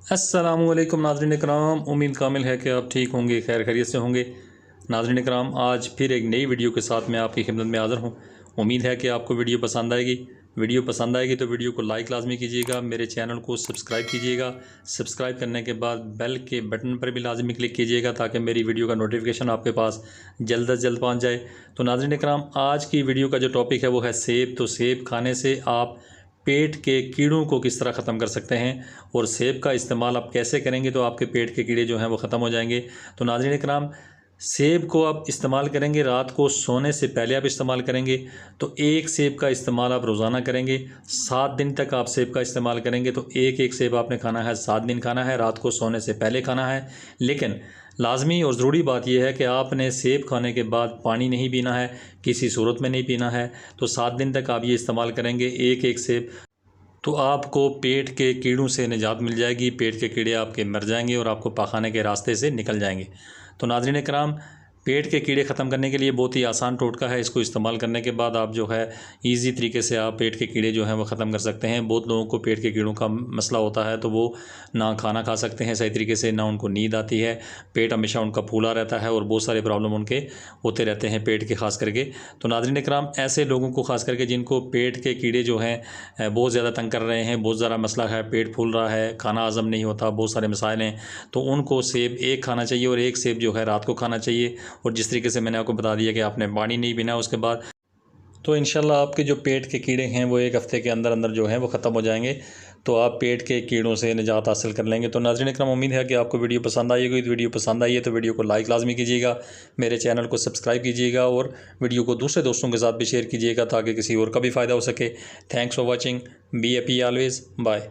अस्सलामुअलैकुम नाज़रीन कराम, उम्मीद कामिल है कि आप ठीक होंगे, खैर खैरियत से होंगे। नाज़रीन कराम, आज फिर एक नई वीडियो के साथ मैं आपकी खिदमत में हाज़िर हूँ। उम्मीद है कि आपको वीडियो पसंद आएगी। वीडियो पसंद आएगी तो वीडियो को लाइक लाजमी कीजिएगा, मेरे चैनल को सब्सक्राइब कीजिएगा। सब्सक्राइब करने के बाद बेल के बटन पर भी लाजमी क्लिक कीजिएगा ताकि मेरी वीडियो का नोटिफिकेशन आपके पास जल्द अज जल्द पहुँच जाए। तो नाज़रीन कराम, आज की वीडियो का जो टॉपिक है वो है सेब। तो सेब खाने से आप पेट के कीड़ों को किस तरह ख़त्म कर सकते हैं और सेब का इस्तेमाल आप कैसे करेंगे तो आपके पेट के कीड़े जो हैं वो ख़त्म हो जाएंगे। तो नाज़रीन कराम, सेब को आप इस्तेमाल करेंगे रात को सोने से पहले आप इस्तेमाल करेंगे तो एक सेब का इस्तेमाल आप रोज़ाना करेंगे। 7 दिन तक आप सेब का इस्तेमाल करेंगे तो एक एक सेब आपने खाना है, 7 दिन खाना है, रात को सोने से पहले खाना है। लेकिन लाजमी और ज़रूरी बात यह है कि आपने सेब खाने के बाद पानी नहीं पीना है, किसी सूरत में नहीं पीना है। तो 7 दिन तक आप ये इस्तेमाल करेंगे एक एक सेब, तो आपको पेट के कीड़ों से निजात मिल जाएगी। पेट के कीड़े आपके मर जाएंगे और आपको पाखाने के रास्ते से निकल जाएंगे। तो नाज़रीन कराम, पेट के कीड़े ख़त्म करने के लिए बहुत ही आसान टोटका है। इसको इस्तेमाल करने के बाद आप जो है ईज़ी तरीके से आप पेट के कीड़े जो हैं वो ख़त्म कर सकते हैं। बहुत लोगों को पेट के कीड़ों का मसला होता है तो वो ना खाना खा सकते हैं सही तरीके से, ना उनको नींद आती है, पेट हमेशा उनका फूला रहता है और बहुत सारे प्रॉब्लम उनके होते रहते हैं पेट के ख़ास करके। तो नाज़रीन कराम, ऐसे लोगों को ख़ास करके जिनको पेट के कीड़े जो हैं बहुत ज़्यादा तंग कर रहे हैं, बहुत ज़्यादा मसला है, पेट फूल रहा है, खाना हज़म नहीं होता, बहुत सारे मसाइल हैं, तो उनको सेब एक खाना चाहिए और एक सेब जो है रात को खाना चाहिए। और जिस तरीके से मैंने आपको बता दिया कि आपने पानी नहीं पीना उसके बाद, तो इंशाल्लाह आपके जो पेट के कीड़े हैं वो एक हफ़्ते के अंदर अंदर जो हैं वो ख़त्म हो जाएंगे। तो आप पेट के कीड़ों से निजात हासिल कर लेंगे। तो नाज़रीन इकराम, उम्मीद है कि आपको वीडियो पसंद आई होगी। तो वीडियो पसंद आई है तो वीडियो को लाइक लाजमी कीजिएगा, मेरे चैनल को सब्सक्राइब कीजिएगा और वीडियो को दूसरे दोस्तों के साथ भी शेयर कीजिएगा ताकि किसी और का भी फ़ायदा हो सके। Thanks for watching, be happy always, bye.